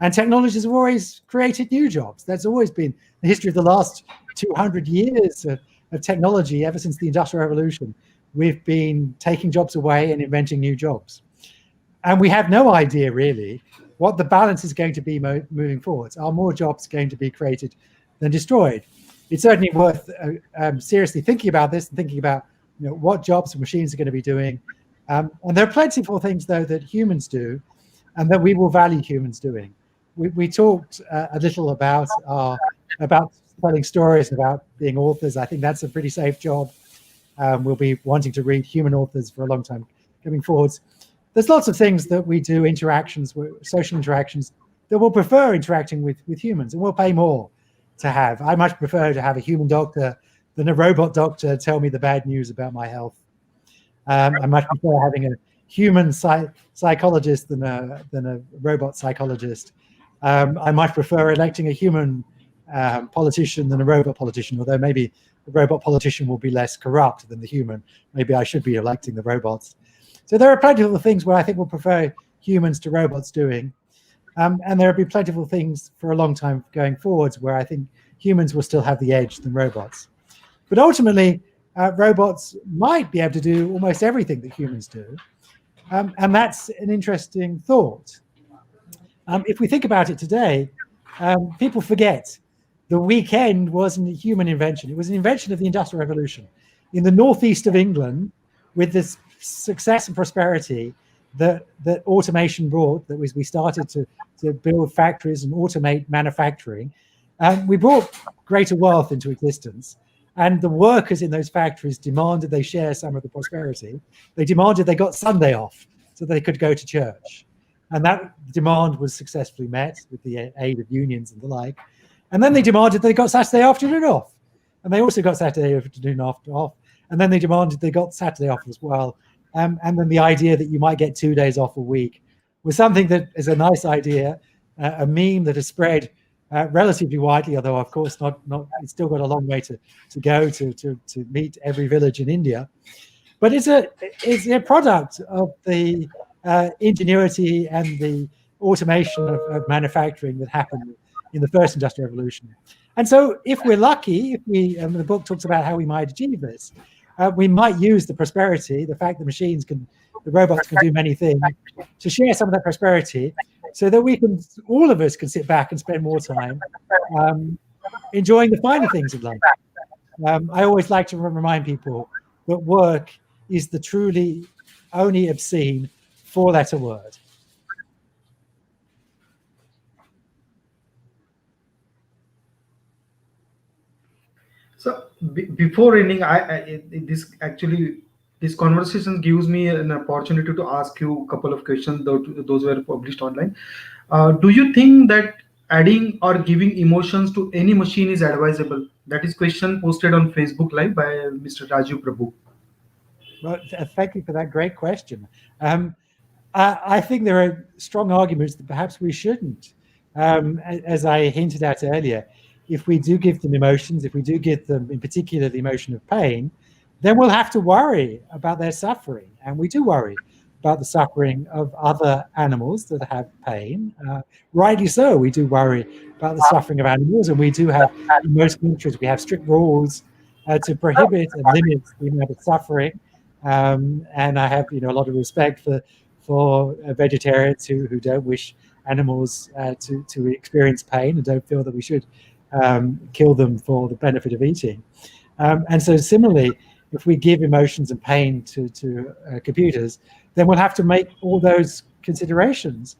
[SPEAKER 3] And technologies have always created new jobs. That's always been the history of the last 200 years of technology, ever since the Industrial Revolution. We've been taking jobs away and inventing new jobs. And we have no idea, really, what the balance is going to be moving forwards. Are more jobs going to be created than destroyed? It's certainly worth seriously thinking about this and thinking about what jobs machines are going to be doing. And there are plentiful things, though, that humans do and that we will value humans doing. We talked a little about telling stories, about being authors. I think that's a pretty safe job. We'll be wanting to read human authors for a long time coming forwards. There's lots of things that we do, social interactions, that we'll prefer interacting with humans, and we'll pay more to have. I much prefer to have a human doctor than a robot doctor tell me the bad news about my health. I much prefer having a human psychologist than a robot psychologist. I much prefer electing a human politician than a robot politician, although maybe the robot politician will be less corrupt than the human. Maybe I should be electing the robots. So there are plentiful things where I think we'll prefer humans to robots doing. And there will be plentiful things for a long time going forwards where I think humans will still have the edge than robots. But ultimately, robots might be able to do almost everything that humans do. And that's an interesting thought. If we think about it today, people forget the weekend wasn't a human invention. It was an invention of the Industrial Revolution. In the northeast of England, with this success and prosperity that automation brought, that was we started to build factories and automate manufacturing, we brought greater wealth into existence. And the workers in those factories demanded they share some of the prosperity. They demanded they got Sunday off so they could go to church. And that demand was successfully met with the aid of unions and the like. And then they demanded they got Saturday afternoon off. And they also got Saturday afternoon off. And then they demanded they got Saturday off as well. And then the idea that you might get 2 days off a week was something that is a nice idea, a meme that has spread relatively widely, although of course not it's still got a long way to go to meet every village in India. But it's a product of the ingenuity and the automation of manufacturing that happened in the first industrial revolution. And so if we're lucky, the book talks about how we might achieve this, we might use the prosperity, the fact that the robots can do many things, to share some of that prosperity so that all of us can sit back and spend more time enjoying the finer things in life. I always like to remind people that work is the truly only obscene four-letter word.
[SPEAKER 4] So before ending, this actually this conversation gives me an opportunity to ask you a couple of questions. Those were published online. Do you think that adding or giving emotions to any machine is advisable? That is question posted on Facebook Live by Mr. Raju Prabhu.
[SPEAKER 3] Well, thank you for that great question. I think there are strong arguments that perhaps we shouldn't. As I hinted at earlier, if we do give them emotions, if we do give them in particular the emotion of pain, then we'll have to worry about their suffering. And we do worry. about the suffering of other animals that have pain. Rightly so, we do worry about the suffering of animals, and we do have, in most countries, we have strict rules to prohibit and limit the amount of suffering. And I have, a lot of respect for vegetarians who don't wish animals to experience pain and don't feel that we should kill them for the benefit of eating. And so similarly, if we give emotions and pain to computers, then we'll have to make all those considerations.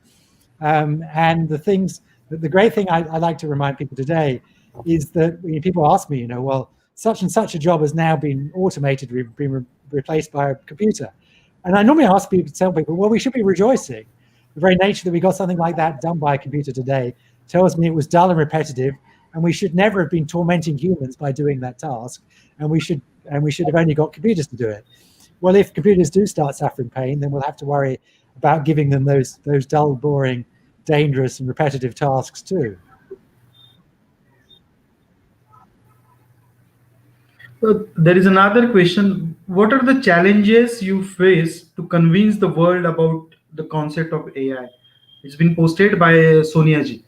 [SPEAKER 3] And the great thing I like to remind people today is that when people ask me, well, such and such a job has now been automated, been replaced by a computer. And I normally ask people to tell people, well, we should be rejoicing. The very nature that we got something like that done by a computer today tells me it was dull and repetitive, and we should never have been tormenting humans by doing that task, and we should have only got computers to do it. Well, if computers do start suffering pain, then we'll have to worry about giving them those dull, boring, dangerous, and repetitive tasks too.
[SPEAKER 4] There is another question. What are the challenges you face to convince the world about the concept of AI? It's been posted by Sonia ji.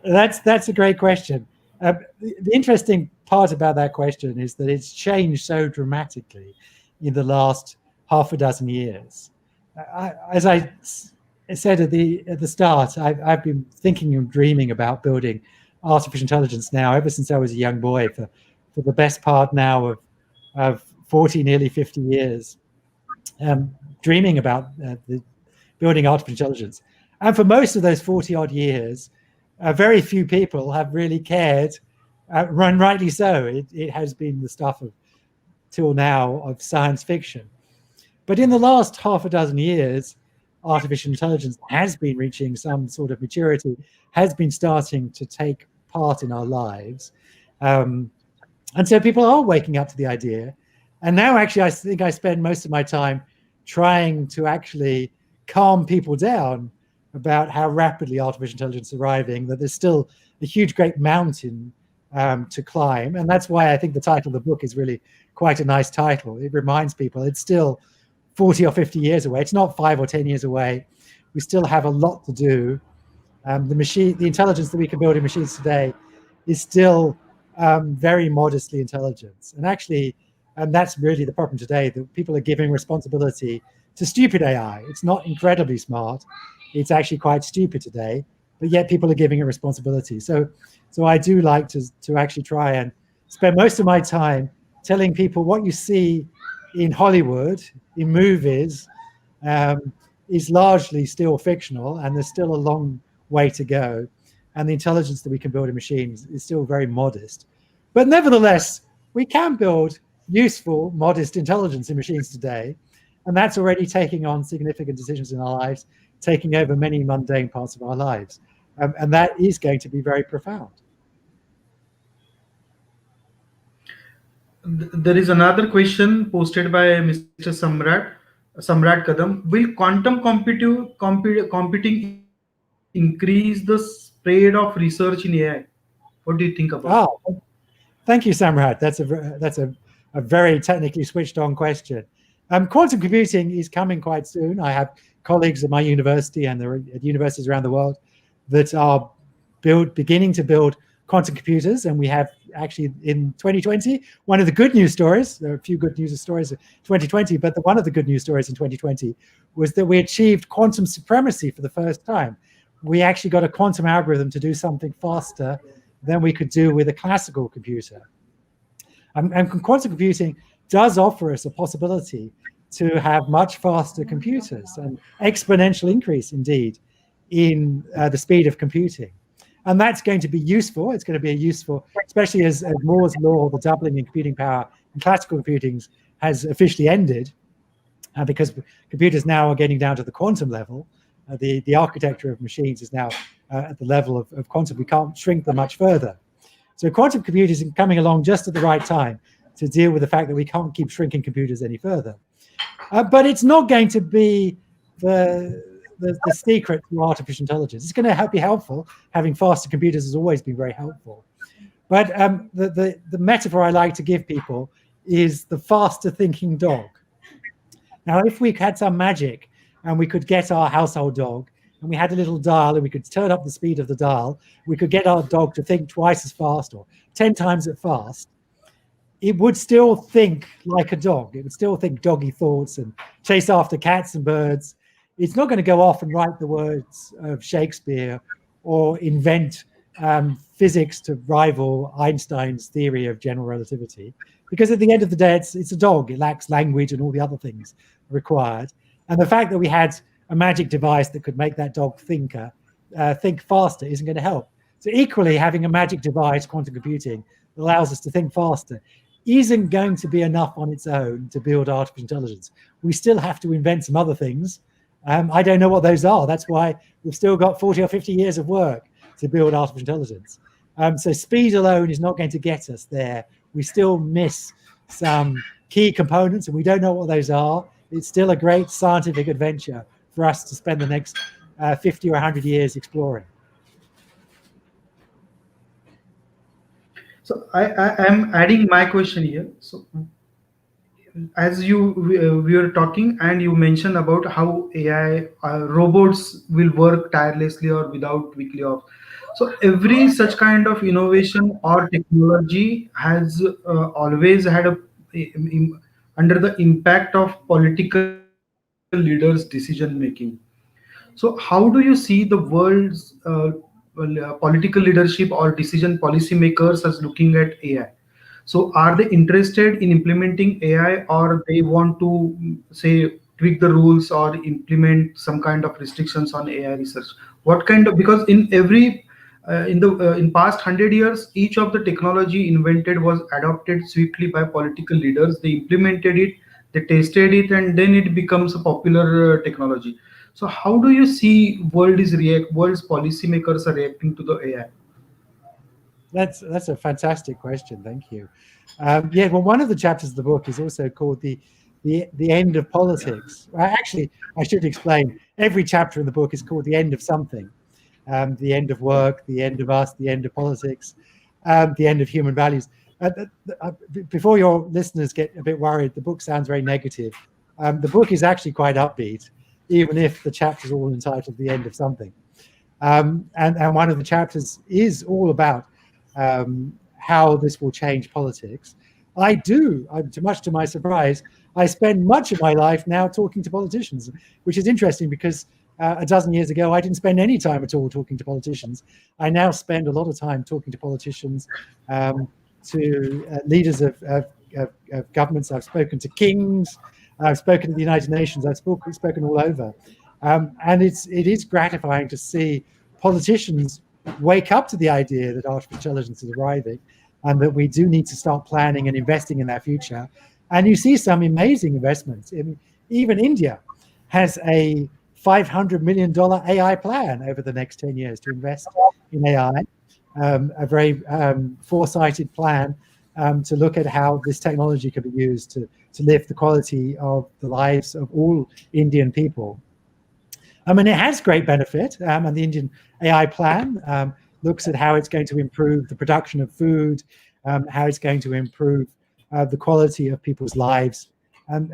[SPEAKER 3] That's a great question. The interesting part about that question is that it's changed so dramatically in the last half a dozen years. As I said at the start, I've been thinking and dreaming about building artificial intelligence now ever since I was a young boy for the best part now of 40, nearly 50 years, dreaming about the building artificial intelligence. And for most of those 40 odd years, very few people have really cared, and rightly so. It has been the stuff of, till now, of science fiction. But in the last half a dozen years, artificial intelligence has been reaching some sort of maturity, has been starting to take part in our lives. And so people are waking up to the idea. And now actually, I think I spend most of my time trying to actually calm people down about how rapidly artificial intelligence is arriving, that there's still a huge, great mountain to climb. And that's why I think the title of the book is really quite a nice title. It reminds people it's still 40 or 50 years away. It's not 5 or 10 years away. We still have a lot to do. The intelligence that we can build in machines today is still very modestly intelligent. And actually, that's really the problem today, that people are giving responsibility to stupid AI. It's not incredibly smart. It's actually quite stupid today, but yet people are giving it responsibility. So I do like to actually try and spend most of my time telling people what you see in Hollywood, in movies, is largely still fictional, and there's still a long way to go. And the intelligence that we can build in machines is still very modest. But nevertheless, we can build useful, modest intelligence in machines today. And that's already taking on significant decisions in our lives, taking over many mundane parts of our lives. And that is going to be very profound.
[SPEAKER 4] There is another question posted by Mr. Samrat Kadam. Will quantum computing increase the spread of research in AI? What do you think about it?
[SPEAKER 3] Thank you, Samrat. That's a very technically switched on question. Quantum computing is coming quite soon. I have colleagues at my university and at universities around the world that are beginning to build quantum computers. And we have actually in 2020, one of the good news stories, there are a few good news stories in 2020, but one of the good news stories in 2020 was that we achieved quantum supremacy for the first time. We actually got a quantum algorithm to do something faster than we could do with a classical computer. And quantum computing does offer us a possibility to have much faster computers, an exponential increase indeed in the speed of computing. And that's going to be useful. It's going to be useful, especially as Moore's law, the doubling in computing power in classical computing has officially ended, because computers now are getting down to the quantum level. The architecture of machines is now at the level of quantum. We can't shrink them much further. So quantum computers are coming along just at the right time to deal with the fact that we can't keep shrinking computers any further. But it's not going to be the secret to artificial intelligence. It's going to be helpful. Having faster computers has always been very helpful. But the metaphor I like to give people is the faster thinking dog. Now, if we had some magic and we could get our household dog and we had a little dial and we could turn up the speed of the dial, we could get our dog to think twice as fast or 10 times as fast, it would still think like a dog. It would still think doggy thoughts and chase after cats and birds. It's not going to go off and write the words of Shakespeare or invent physics to rival Einstein's theory of general relativity. Because at the end of the day, it's a dog. It lacks language and all the other things required. And the fact that we had a magic device that could make that dog think faster isn't going to help. So equally, having a magic device, quantum computing, that allows us to think faster, isn't going to be enough on its own to build artificial intelligence. We still have to invent some other things. I don't know what those are. That's why we've still got 40 or 50 years of work to build artificial intelligence. So speed alone is not going to get us there. We still miss some key components, and we don't know what those are. It's still a great scientific adventure for us to spend the next 50 or 100 years exploring.
[SPEAKER 4] So I am adding my question here. So as we were talking and you mentioned about how AI robots will work tirelessly or without weekly off. So every such kind of innovation or technology has always had under the impact of political leaders' decision making. So how do you see the world's political leadership or decision policymakers as looking at AI? So are they interested in implementing AI, or they want to say tweak the rules or implement some kind of restrictions on AI research? What kind of, because in every in past 100 years, each of the technology invented was adopted swiftly by political leaders. They implemented it, they tested it, and then it becomes a popular technology. So how do you see world's policymakers are reacting to the AI?
[SPEAKER 3] That's a fantastic question. Thank you. Yeah, well, one of the chapters of the book is also called the end of politics. Actually, I should explain. Every chapter in the book is called the end of something. The end of work, the end of us, the end of politics, the end of human values. Before your listeners get a bit worried, the book sounds very negative. The book is actually quite upbeat, even if the chapters are all entitled "The End of Something." And one of the chapters is all about how this will change politics. Much to my surprise, I spend much of my life now talking to politicians, which is interesting because a dozen years ago, I didn't spend any time at all talking to politicians. I now spend a lot of time talking to politicians, to leaders of governments. I've spoken to kings, I've spoken to the United Nations, I've spoken all over. And it is gratifying to see politicians wake up to the idea that artificial intelligence is arriving and that we do need to start planning and investing in our future. And you see some amazing investments. Even India has a $500 million AI plan over the next 10 years to invest in AI, a very foresighted plan to look at how this technology can be used to lift the quality of the lives of all Indian people. I mean, it has great benefit, and the Indian AI plan looks at how it's going to improve the production of food, how it's going to improve the quality of people's lives.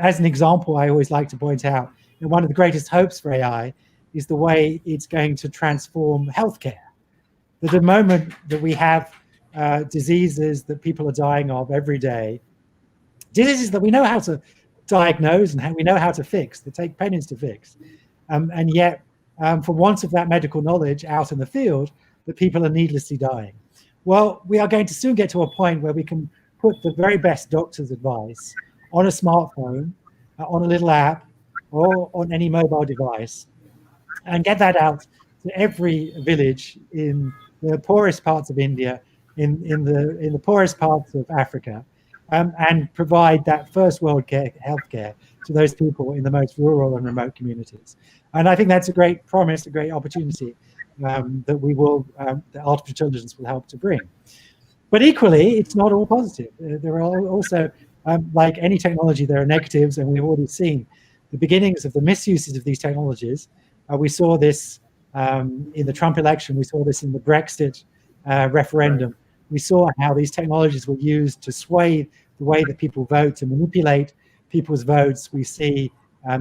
[SPEAKER 3] As an example, I always like to point out that one of the greatest hopes for AI is the way it's going to transform healthcare. That the moment that we have diseases that people are dying of every day, diseases that we know how to diagnose and we know how to fix, that take pennies to fix, and yet, for want of that medical knowledge out in the field, the people are needlessly dying. Well, we are going to soon get to a point where we can put the very best doctor's advice on a smartphone, on a little app, or on any mobile device, and get that out to every village in the poorest parts of India, in the poorest parts of Africa, and provide that first world healthcare to those people in the most rural and remote communities. And I think that's a great promise, a great opportunity that artificial intelligence will help to bring. But equally, it's not all positive. There are also, like any technology, there are negatives, and we've already seen the beginnings of the misuses of these technologies. We saw this in the Trump election. We saw this in the Brexit referendum. We saw how these technologies were used to sway the way that people vote, to manipulate people's votes. We see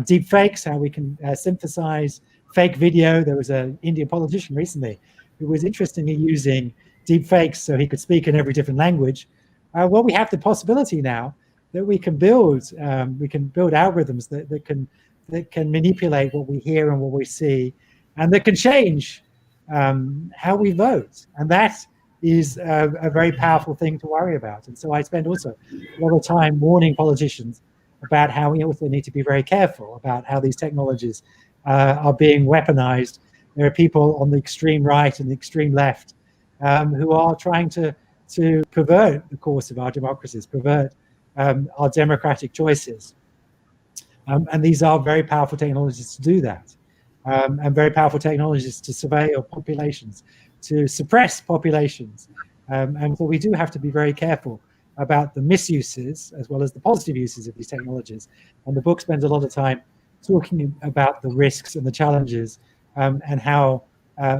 [SPEAKER 3] Deep fakes, how we can synthesize fake video. There was an Indian politician recently who was interestingly using deep fakes so he could speak in every different language. Well, we have the possibility now that we can build algorithms that can manipulate what we hear and what we see, and that can change how we vote. And that is a very powerful thing to worry about. And so I spend also a lot of time warning politicians about how we also need to be very careful about how these technologies are being weaponized. There are people on the extreme right and the extreme left who are trying to pervert the course of our democracies, pervert our democratic choices. And these are very powerful technologies to do that, and very powerful technologies to surveil populations, to suppress populations. And so we do have to be very careful about the misuses as well as the positive uses of these technologies. And the book spends a lot of time talking about the risks and the challenges, and how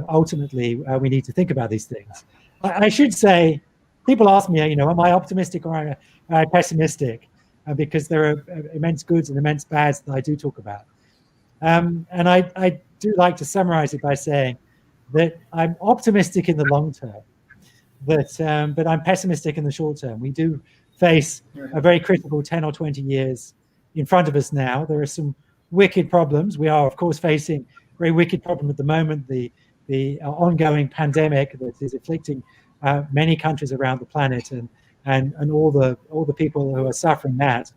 [SPEAKER 3] ultimately we need to think about these things. I should say, people ask me, am I optimistic or am I pessimistic? Because there are immense goods and immense bads that I do talk about. And I do like to summarize it by saying that I'm optimistic in the long term, but I'm pessimistic in the short term. We do face a very critical 10 or 20 years in front of us now. There are some wicked problems. We are, of course, facing a very wicked problem at the moment, the ongoing pandemic that is afflicting many countries around the planet, and all the people who are suffering that,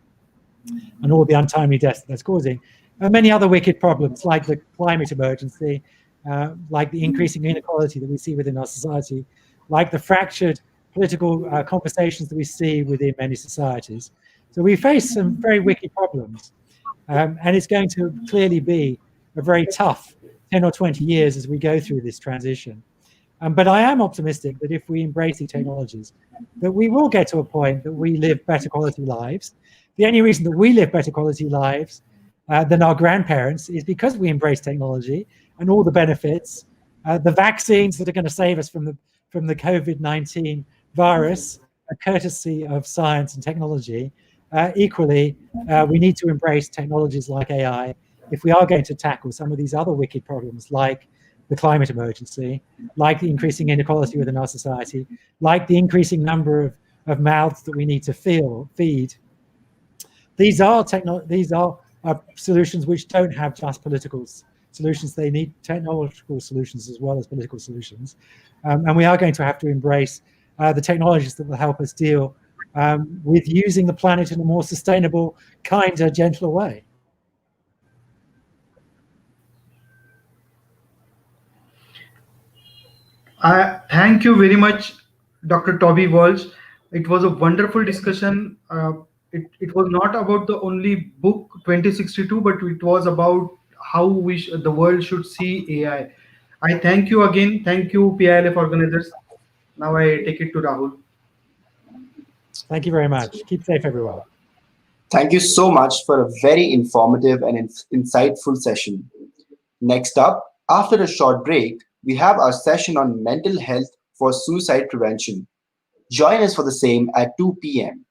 [SPEAKER 3] and all the untimely deaths that's causing. And many other wicked problems like the climate emergency, like the increasing inequality that we see within our society, like the fractured political conversations that we see within many societies. So we face some very wicked problems, and it's going to clearly be a very tough 10 or 20 years as we go through this transition. But I am optimistic that if we embrace these technologies, that we will get to a point that we live better quality lives. The only reason that we live better quality lives than our grandparents is because we embrace technology and all the benefits, the vaccines that are going to save us from the COVID-19 virus, courtesy of science and technology. Equally, we need to embrace technologies like AI if we are going to tackle some of these other wicked problems, like the climate emergency, like the increasing inequality within our society, like the increasing number of mouths that we need to feed. These are solutions which don't have just political solutions. They need technological solutions as well as political solutions. And we are going to have to embrace the technologies that will help us deal with using the planet in a more sustainable, kinder, gentler way.
[SPEAKER 4] Thank you very much, Dr. Toby Walsh. It was a wonderful discussion. It was not about the only book 2062, but it was about how the world should see AI. I thank you again. Thank you, PILF organizers. Now I take it to Rahul.
[SPEAKER 3] Thank you very much. Keep safe, everyone.
[SPEAKER 2] Thank you so much for a very informative and insightful session. Next up, after a short break, we have our session on mental health for suicide prevention. Join us for the same at 2 p.m.